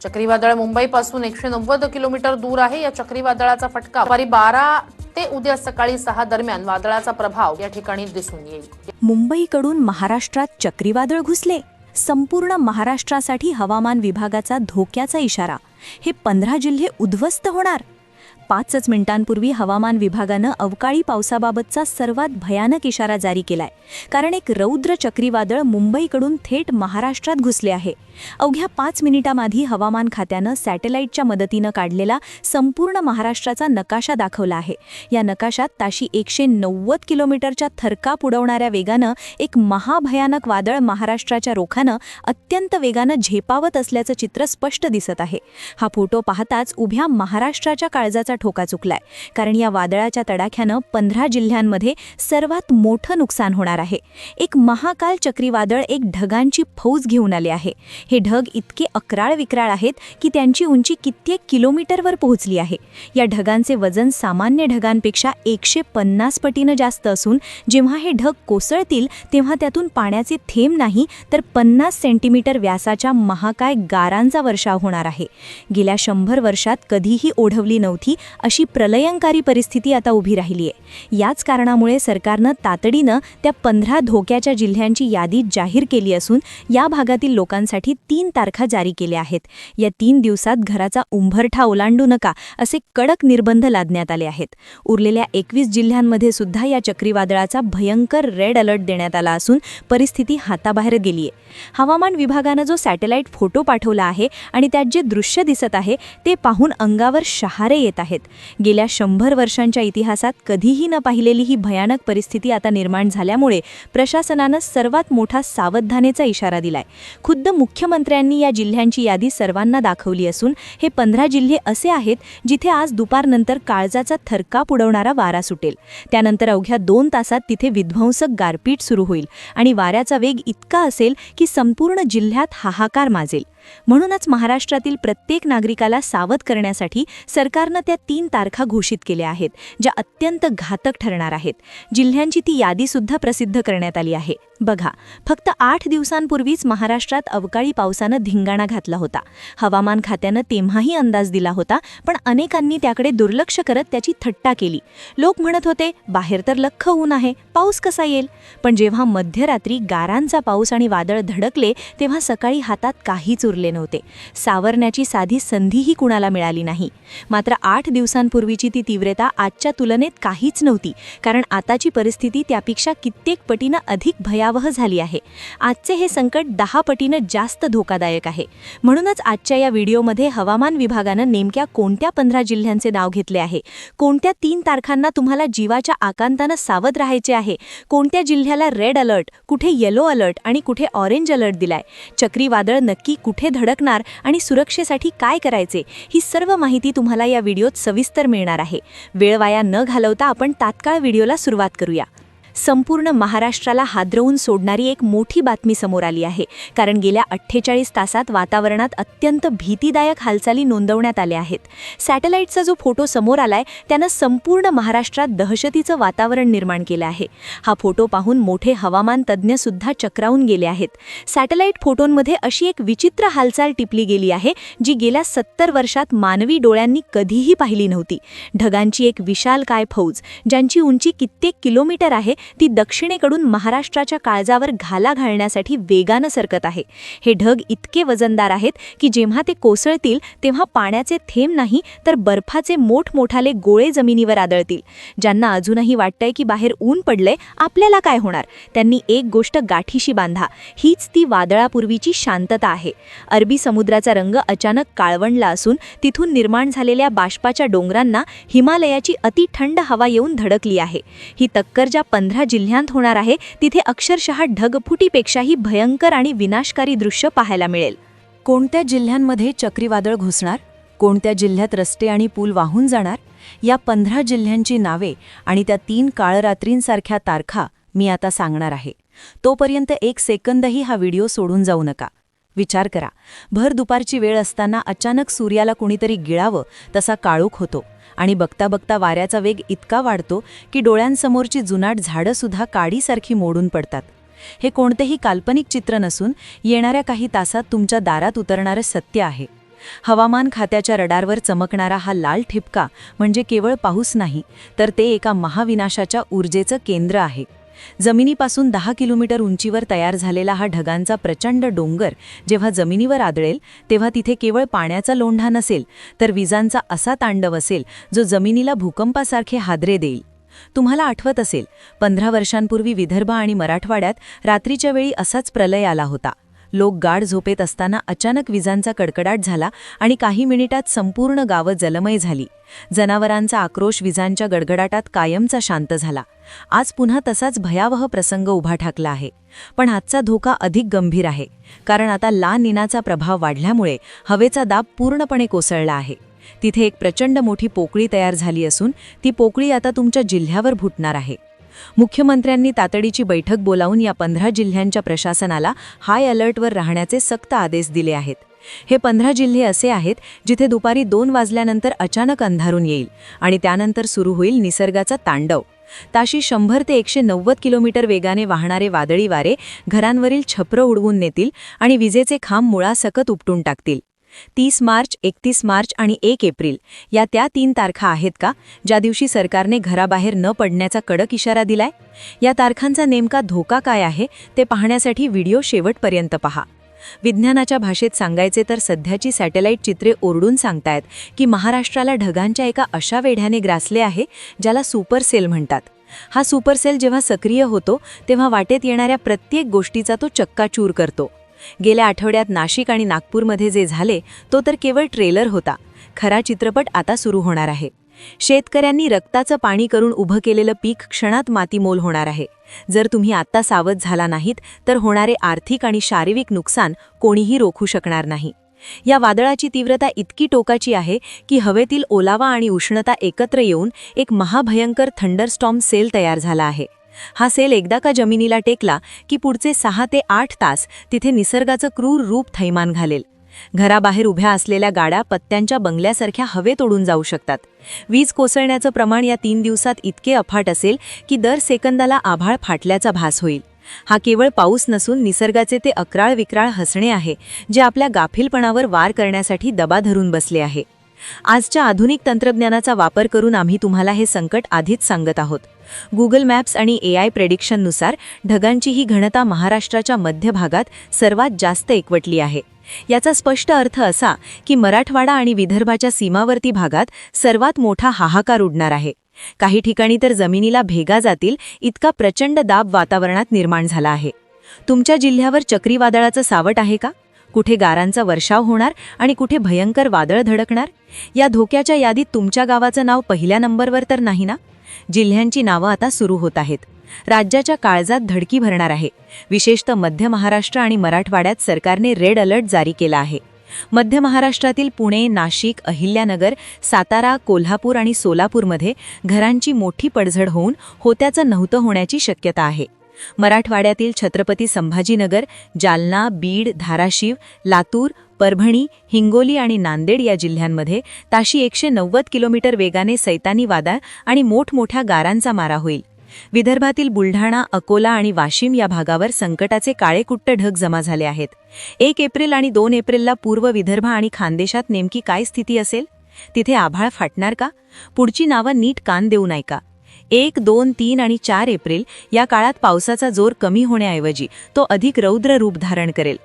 चक्रीवादळ मुंबईपासून 190 किलोमीटर दूर आहे। या चक्रीवादळाचा फटका दुपारी 12 ते उद्या सकाळी 6 दरम्यान वादळाचा प्रभाव या ठिकाणी दिसून येईल। मुंबईकडून महाराष्ट्रात चक्रीवादळ घुसले। संपूर्ण महाराष्ट्रासाठी हवामान विभागाचा धोक्याचा इशारा। हे 15 जिल्हे उद्ध्वस्त होणार। 5 मिनिटांपूर्वी हवामान विभागानं अवकाळी पावसाबाबतचा सर्वात भयानक इशारा जारी केलाय, कारण एक रौद्र चक्रीवादळ मुंबईकडून थेट महाराष्ट्रात घुसले आहे। अवघ्या 5 मिनिटांआधी हवामान खात्यानं सॅटेलाइटच्या मदतीनं काढलेला संपूर्ण महाराष्ट्राचा नकाशा दाखवला आहे। या नकाशात ताशी 190 किलोमीटरच्या थरकाप उडवणाऱ्या वेगानं एक महाभयानक वादळ महाराष्ट्राच्या रोखानं अत्यंत वेगानं झेपावत असल्याचं चित्र स्पष्ट दिसत आहे। हा फोटो पाहताच उभ्या महाराष्ट्राच्या काळजाचा ठोका चुकलाय, कारण या वादळाच्या तडाख्यानं 15 जिल्ह्यांमध्ये सर्वात मोठं नुकसान होणार आहे। एक महाकाल चक्रीवादळ एक ढगांची फौज घेऊन आले आहे। हे ढग इतके अक्राळ विक्राळ आहेत की त्यांची उंची कित्येक किलोमीटरवर पोहोचली आहे। या ढगांचे वजन सामान्य ढगांपेक्षा 150 पटीनं जास्त असून जेव्हा हे ढग कोसळतील तेव्हा त्यातून पाण्याचे थेंब नाही तर 50 सेंटीमीटर व्यासाच्या महाकाय गारांचा वर्षाव होणार आहे। गेल्या 100 वर्षात कधीही ओढवली नव्हती अशी प्रलयंकारी परिस्थिती आता उभी राहिली आहे। याच कारणामुळे सरकारनं तातडीनं त्या 15 धोक्याच्या जिल्ह्यांची यादी जाहीर केली असून या भागातील लोकांसाठी 3 तारखा जारी केल्या आहेत। या 3 दिवसात घराचा उंबरठा ओलांडू नका असे कडक निर्बंध लादण्यात आले आहेत। उरलेल्या 21 जिल्ह्यांमध्ये सुद्धा या चक्रीवादळाचा भयंकर रेड अलर्ट देण्यात आला असून परिस्थिती हाताबाहेर गेली आहे। हवामान विभागानं जो सॅटेलाइट फोटो पाठवला आहे आणि त्यात जे दृश्य दिसत आहे ते पाहून अंगावर शहारे येत आहेत। गेल्या 100 वर्षांच्या इतिहासात कधीही न पाहिलेली ही भयानक परिस्थिती आता निर्माण झाल्यामुळे प्रशासनानं सर्वात मोठा सावधानतेचा इशारा दिलाय। खुद्द मुख्यमंत्र्यांनी या जिल्ह्यांची यादी सर्वांना दाखवली असून हे 15 जिल्हे असे आहेत जिथे आज दुपारनंतर काळजाचा थरकाप उडवणारा वारा सुटेल। त्यानंतर अवघ्या 2 तासात तिथे विध्वंसक गारपीट सुरू होईल आणि वाऱ्याचा वेग इतका असेल की संपूर्ण जिल्ह्यात हाहाकार माजेल। म्हणूनच महाराष्ट्रातील प्रत्येक नागरिकाला सावध करण्यासाठी सरकारनं त्या 3 तारखा घोषित केल्या आहेत, ज्या अत्यंत घातक ठरणार आहेत। जिल्ह्यांची ती यादी सुद्धा प्रसिद्ध करण्यात आली आहे। बघा, फक्त 8 दिवसांपूर्वीच महाराष्ट्रात अवकाळी पावसानं धिंगाणा घातला होता। हवामान खात्यानं तेव्हाही अंदाज दिला होता, पण अनेकांनी त्याकडे दुर्लक्ष करत त्याची थट्टा केली। लोक म्हणत होते, बाहेर तर लख्ख ऊन आहे, पाऊस कसा येईल? पण जेव्हा मध्यरात्री गारांचा पाऊस आणि वादळ धडकले तेव्हा सकाळी हातात काहीच उरले नव्हते। सावरण्याची साधी संधीही कुणाला मिळाली नाही। मात्र 8 दिवसांपूर्वीची ती तीव्रता आजच्या तुलनेत काहीच नव्हती, कारण आताची परिस्थिती त्यापेक्षा कित्येक पटीनं अधिक भयावह झाली आहे। आजचे हे संकट 10 पटीनं जास्त धोकादायक आहे। म्हणूनच आजच्या या व्हिडिओमध्ये हवामान विभागानं नेमक्या कोणत्या 15 जिल्ह्यांचे नाव घेतले आहे, कोणत्या 3 तारखांना तुम्हाला जीवाच्या आकांतानं सावध राहायचे आहे, कोणत्या जिल्ह्याला रेड अलर्ट, कुठे येलो अलर्ट आणि कुठे ऑरेंज अलर्ट दिलाय, चक्रीवादळ नक्की कुठे धडकणार आणि सुरक्षेसाठी काय करायचे, ही सर्व माहिती तुम्हाला या व्हिडिओत सविस्तर मिळणार आहे। वेळ वाया न घालवता आपण तात्काळ व्हिडिओला सुरुवात करूया। संपूर्ण महाराष्ट्राला हादरवून सोडणारी एक मोठी बातमी समोर आली आहे, कारण गेल्या 48 तासात वातावरणात अत्यंत भीतीदायक हालचाली नोंदवण्यात आल्या आहेत। सॅटेलाइटचा जो फोटो समोर आलाय त्यानं संपूर्ण महाराष्ट्रात दहशतीचं वातावरण निर्माण केलं आहे। हा फोटो पाहून मोठे हवामान तज्ज्ञ सुद्धा चक्रावून गेले आहेत। सॅटेलाइट फोटोंमध्ये अशी एक विचित्र हालचाल टिपली गेली आहे जी गेल्या 70 वर्षात मानवी डोळ्यांनी कधीही पाहिली नव्हती। ढगांची एक विशालकाय फौज, ज्यांची उंची कित्येक किलोमीटर आहे, ती दक्षिणेकडून महाराष्ट्राच्या काळजावर घाला घालण्यासाठी वेगानं सरकत आहे। हे ढग इतके वजनदार आहेत की जेव्हा ते कोसळतील तेव्हा पाण्याचे थेंब नाही तर बर्फाचे मोठमोठाले गोळे जमिनीवर आदळतील। ज्यांना अजूनही वाटतंय की बाहेर ऊन पडलंय, आपल्याला काय होणार, त्यांनी एक गोष्ट गाठीशी बांधा, हीच ती वादळापूर्वीची शांतता आहे। अरबी समुद्राचा रंग अचानक काळवंडला असून तिथून निर्माण झालेल्या बाष्पाच्या डोंगरांना हिमालयाची अति थंड हवा येऊन धडकली आहे। ही टक्कर ज्या 15 जिल्ह्यांत होणार आहे तिथे अक्षरशः ढगफुटीपेक्षाही भयंकर आणि विनाशकारी दृश्य पाहायला मिळेल। कोणत्या जिल्ह्यांमध्ये चक्रीवादळ घुसणार, कोणत्या जिल्ह्यात रस्ते आणि पूल वाहून जाणार, या 15 जिल्ह्यांची नावे आणि त्या 3 काळरात्रींसारख्या तारखा मी आता सांगणार आहे। तोपर्यंत 1 सेकंदही हा व्हिडिओ सोडून जाऊ नका। विचार करा, भर दुपारची वेळ असताना अचानक सूर्याला कुणीतरी गिळावं तसा काळोख होतो आणि बघता बघता वाऱ्याचा वेग इतका वाढतो की डोळ्यांसमोरची जुनाट झाडं सुद्धा काडीसारखी मोडून पडतात। हे कोणतेही काल्पनिक चित्र नसून येणाऱ्या काही तासात तुमच्या दारात उतरणारं सत्य आहे। हवामान खात्याच्या रडारवर चमकणारा हा लाल ठिपका म्हणजे केवळ पाऊस नाही, तर ते एका महाविनाशाच्या ऊर्जेचं केंद्र आहे. जमिनीपासून 10 किलोमीटर उंचीवर तयार झालेला हा ढगांचा प्रचंड डोंगर जेव्हा जमिनीवर आदळेल तेव्हा तिथे केवळ पाण्याचा लोंढा नसेल, तर विजांचा असा तांडव असेल जो जमिनीला भूकंपासारखे हादरे देईल. तुम्हाला आठवत असेल, 15 वर्षांपूर्वी विदर्भ आणि मराठवाड्यात रात्रीच्या वेळी असाच प्रलय आला होता. लोक गाढ झोपेत असताना अचानक विजांचा कडकडाट झाला आणि काही मिनिटात संपूर्ण गावं जलमय झाली. जनावरांचा आक्रोश विजांच्या गडगडाटात कायमचा शांत झाला. आज पुन्हा तसाच भयावह प्रसंग उभा ठाकला आहे. पण आजचा धोका अधिक गंभीर आहे, कारण आता ला निनाचा प्रभाव वाढल्यामुळे हवेचा दाब पूर्णपणे कोसळला आहे. तिथे एक प्रचंड मोठी पोकळी तयार झाली असून ती पोकळी आता तुमच्या जिल्ह्यावर फुटणार आहे. मुख्यमंत्र्यांनी तातडीची बैठक बोलावून या 15 जिल्ह्यांच्या प्रशासनाला हाय अलर्टवर राहण्याचे सक्त आदेश दिले आहेत. हे 15 जिल्हे असे आहेत जिथे दुपारी 2 वाजल्यानंतर अचानक अंधारून येईल आणि त्यानंतर सुरू होईल निसर्गाचा तांडव. ताशी 100 ते 190 किलोमीटर वेगाने वाहणारे वादळी वारे घरांवरील छप्र उडवून नेतील आणि विजेचे खांब मुळासकट उपटून टाकतील. 30 मार्च, 31 मार्च आणि 1 एप्रिल या त्या 3 तारखा आहेत का, ज्या दिवशी सरकारने घराबाहेर न पडण्याचा कडक इशारा दिलाय? या तारखांचा नेमका धोका काय आहे ते पाहण्यासाठी व्हिडिओ शेवटपर्यंत पहा. विज्ञानाच्या भाषेत सांगायचे तर सध्याची सॅटेलाईट चित्रे ओरडून सांगतायत की महाराष्ट्राला ढगांच्या एका अशा वेढ्याने ग्रासले आहे ज्याला सुपर सेल म्हणतात. हा सुपर सेल जेव्हा सक्रिय होतो तेव्हा वाटेत येणाऱ्या प्रत्येक गोष्टीचा तो चक्काचूर करतो. गेल्या आठवड्यात नाशिक आणि नागपूरमध्ये जे झाले तो तर केवळ ट्रेलर होता. खरा चित्रपट आता सुरू होणार आहे. शेतकऱ्यांनी रक्ताचं पाणी करून उभं केलेलं पीक क्षणात मातीमोल होणार आहे. जर तुम्ही आत्ता सावध झाला नाहीत तर होणारे आर्थिक आणि शारीरिक नुकसान कोणीही रोखू शकणार नाही. या वादळाची तीव्रता इतकी टोकाची आहे की हवेतील ओलावा आणि उष्णता एकत्र येऊन एक महाभयंकर थंडरस्टॉर्म सेल तयार झाला आहे. हा सेल एकदा का जमिनीला टेकला की पुढचे 6 ते 8 तास तिथे निसर्गाचं क्रूर रूप थैमान घालेल. घराबाहेर उभ्या असलेल्या गाड्या पत्त्यांच्या बंगल्यासारख्या हवेत उडून जाऊ शकतात. वीज कोसळण्याचं प्रमाण या 3 दिवसात इतके अफाट असेल की दर सेकंदाला आभाळ फाटल्याचा भास होईल. हा केवळ पाऊस नसून निसर्गाचे ते अक्राळ विक्राळ हसणे आहे जे आपल्या गाफीलपणावर वार करण्यासाठी दबा धरून बसले आहे. आजच्या आधुनिक तंत्रज्ञानाचा वापर करून आम्ही तुम्हाला हे संकट आधीच सांगत आहोत. गुगल मॅप्स आणि AI प्रेडिक्शननुसार ढगांची ही घनता महाराष्ट्राच्या मध्य भागात सर्वात जास्त एकवटली आहे. याचा स्पष्ट अर्थ असा की मराठवाडा आणि विदर्भाच्या सीमावर्ती भागात सर्वात मोठा हाहाकार उडणार आहे. काही ठिकाणी तर जमिनीला भेगा जातील इतका प्रचंड दाब वातावरणात निर्माण झाला आहे. तुमच्या जिल्ह्यावर चक्रीवादळाचं सावट आहे का? कुठे गारांचा वर्षाव होणार आणि कुठे भयंकर वादळ धडकणार? या धोक्याच्या यादीत तुमच्या गावाचं नाव पहिल्या नंबरवर तर नाही ना? जिल्ह्यांची नावं आता सुरू होत आहेत. राज्याच्या काळजात धडकी भरणार आहे. विशेषतः मध्य महाराष्ट्र आणि मराठवाड्यात सरकारने रेड अलर्ट जारी केला आहे. मध्य महाराष्ट्रातील पुणे, नाशिक, अहिल्यानगर, सातारा, कोल्हापूर आणि सोलापूरमध्ये घरांची मोठी पडझड होऊन होत्याचं नव्हतं होण्याची शक्यता आहे. मराठवाड्यातील छत्रपती संभाजीनगर, जालना, बीड, धाराशिव, लातूर, परभणी, हिंगोली आणि नांदेड या जिल्ह्यांमध्ये ताशी 190 किलोमीटर वेगाने सैतानी वादळ आणि मोठमोठ्या गारांचा मारा होईल. विदर्भातील बुलढाणा, अकोला आणि वाशिम या भागावर संकटाचे काळेकुट्ट ढग जमा झाले आहेत. 1 एप्रिल आणि 2 एप्रिलला पूर्व विदर्भ आणि खानदेशात नेमकी काय स्थिती असेल? तिथे आभाळ फाटणार का? पुढची नावं नीट कान देऊन ऐका. 1, 2, 3 आणि 4 एप्रिल या काळात पावसाचा जोर कमी होण्याऐवजी तो अधिक रौद्र रूप धारण करेल.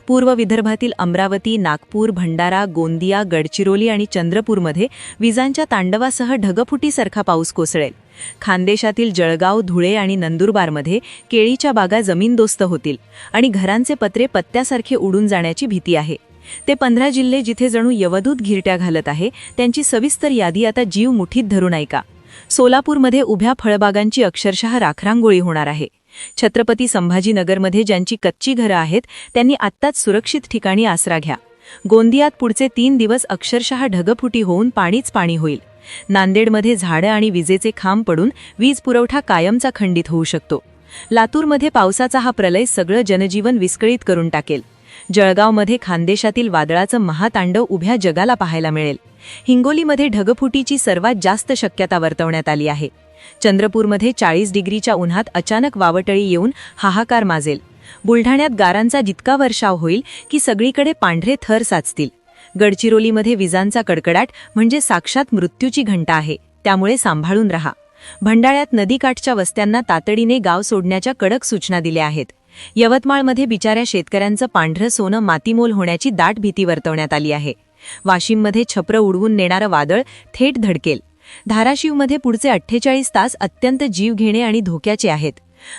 पूर्व विदर्भातील अमरावती, नागपूर, भंडारा, गोंदिया, गडचिरोली आणि चंद्रपूरमध्ये विजांच्या तांडवासह ढगफुटीसारखा पाऊस कोसळेल. खानदेशातील जळगाव, धुळे आणि नंदुरबारमध्ये केळीच्या बागा जमीनदोस्त होतील आणि घरांचे पत्रे पत्त्यासारखे उडून जाण्याची भीती आहे. ते 15 जिल्हे जिथे जणू यवदूत घिरट्या घालत आहे त्यांची सविस्तर यादी आता जीव मुठीत धरून ऐका. सोलापूरमध्ये उभ्या फळबागांची अक्षरशः राखरांगोळी होणार आहे. छत्रपती संभाजीनगरमध्ये ज्यांची कच्ची घरं आहेत त्यांनी आत्ताच सुरक्षित ठिकाणी आसरा घ्या. गोंदियात पुढचे 3 दिवस अक्षरशः ढगफुटी होऊन पाणीच पाणी होईल. नांदेडमध्ये झाडं आणि विजेचे खांब पडून वीज पुरवठा कायमचा खंडित होऊ शकतो. लातूरमध्ये पावसाचा हा प्रलय सगळं जनजीवन विस्कळीत करून टाकेल. जळगावमध्ये खानदेशातील वादळाचं महातांडव उभ्या जगाला पाहायला मिळेल. हिंगोलीमध्ये ढगफुटीची सर्वात जास्त शक्यता वर्तवण्यात आली आहे. चंद्रपूरमध्ये 40 डिग्रीच्या उन्हात अचानक वावटळी येऊन हाहाकार माजेल. बुलढाण्यात गारांचा जितका वर्षाव होईल की सगळीकडे पांढरे थर साचतील. गडचिरोलीमध्ये विजांचा कडकडाट म्हणजे साक्षात मृत्यूची घंटा आहे, त्यामुळे सांभाळून रहा. भंडाळ्यात नदीकाठच्या वस्त्यांना तातडीने गाव सोडण्याच्या कडक सूचना दिल्या आहेत. यवतमाळमध्ये बिचाऱ्या शेतकऱ्यांचं पांढरं सोनं मातीमोल होण्याची दाट भीती वर्तवण्यात आली आहे. वाशिममध्ये छप्र उडवून नेणारं वादळ थेट धडकेल. धाराशिवमध्ये पुढचे 48 तास अत्यंत जीवघेणे आणि धोक्याचे आहेत.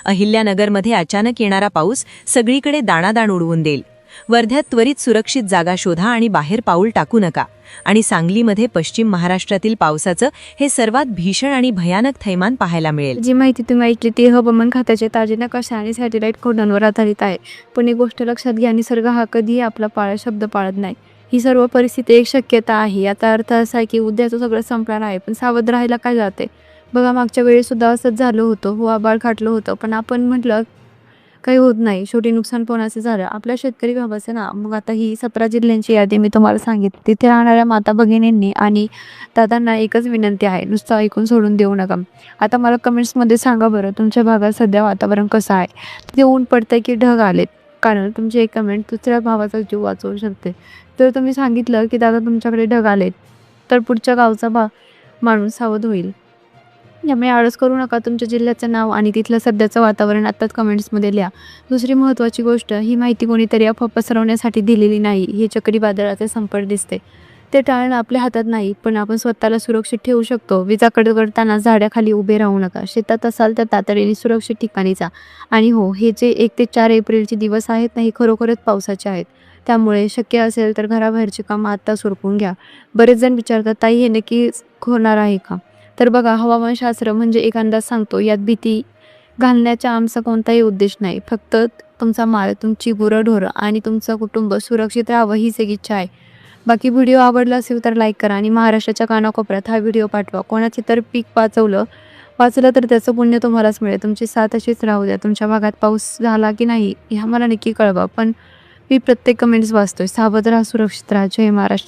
अहिल्यानगरमध्ये अचानक येणारा पाऊस सगळीकडे दाणादाण उडवून देईल. वर्ध्यात त्वरित सुरक्षित जागा शोधा आणि बाहेर पाऊल टाकू नका. आणि सांगलीमध्ये पश्चिम महाराष्ट्रातील पावसाचं हे सर्वात भीषण आणि भयानक थैमान पाहायला मिळेल. जी माहिती तुम्ही ऐकली ती हवामान खात्याचे ताजे नकाशे आणि सॅटेलाइट खोडांवर आधारित आहे. पण एक गोष्ट लक्षात घ्या, निसर्ग हा कधीही आपला शब्द पाळत नाही. ही सर्व परिस्थिती एक शक्यता आहे. याचा अर्थ असा आहे की उद्याचं सगळं संपणार आहे, पण सावध राहायला काय जाते. बघा, मागच्या वेळी सुद्धा असंच झालं होतं. हो, आभाळ खाटलं होतं, पण आपण म्हटलं काही होत नाही. शेवटी नुकसान पण असं झालं आपल्या शेतकरी भावाचं ना. मग आता ही 17 जिल्ह्यांची यादी मी तुम्हाला सांगितली. तिथे राहणाऱ्या माता भगिनींनी आणि दादांना एकच विनंती आहे, नुसतं ऐकून सोडून देऊ नका. आता मला कमेंट्समध्ये सांगा बरं, तुमच्या भागात सध्या वातावरण कसं आहे. तिथे ऊन पडतंय की ढग आलेत. कारण तुमची एक कमेंट दुसऱ्या भावाचा जीव वाचवू शकते. जर तुम्ही सांगितलं की दादा तुमच्याकडे ढग आलेत, तर पुढच्या गावचा माणूस सावध होईल. यामुळे आळस करू नका. तुमच्या जिल्ह्याचं नाव आणि तिथलं सध्याचं वातावरण आत्ताच कमेंट्समध्ये लिहा. दुसरी महत्त्वाची गोष्ट, ही माहिती कोणीतरी अफवा पसरवण्यासाठी दिलेली नाही. हे चक्रीवादळाचे संकट दिसते, ते टाळणं आपल्या हातात नाही, पण आपण स्वतःला सुरक्षित ठेवू शकतो. विजा कडकडताना झाडाखाली उभे राहू नका. शेतात असाल तर तातडीने सुरक्षित ठिकाणी जा. आणि हो, हे जे 1 ते 4 एप्रिलचे दिवस आहेत ना, हे खरोखरच पावसाचे आहेत. त्यामुळे शक्य असेल तर घराबाहेरची कामं आत्ताच उरकून घ्या. बरेच जण विचारतात, ताई हे नक्की होणार आहे का. तर बघा, हवामानशास्त्र म्हणजे एक अंदाज सांगतो. यात भीती घालण्याचा आमचा कोणताही उद्देश नाही. फक्त तुमचा माल, तुमची गुरंढोरं आणि तुमचं कुटुंब सुरक्षित राहावं हीच एक इच्छा आहे. बाकी व्हिडिओ आवडला असेल तर लाईक करा आणि महाराष्ट्राच्या कानाकोपऱ्यात हा व्हिडिओ पाठवा. कोणाचे तर पीक वाचलं तर त्याचं पुण्य तुम्हालाच मिळेल. तुमची साथ अशीच राहू द्या. तुमच्या भागात पाऊस झाला की नाही हे आम्हाला नक्की कळवा. पण मी प्रत्येक कमेंट्स वाचतोय. सावध राहा, सुरक्षित राहा. जय महाराष्ट्र.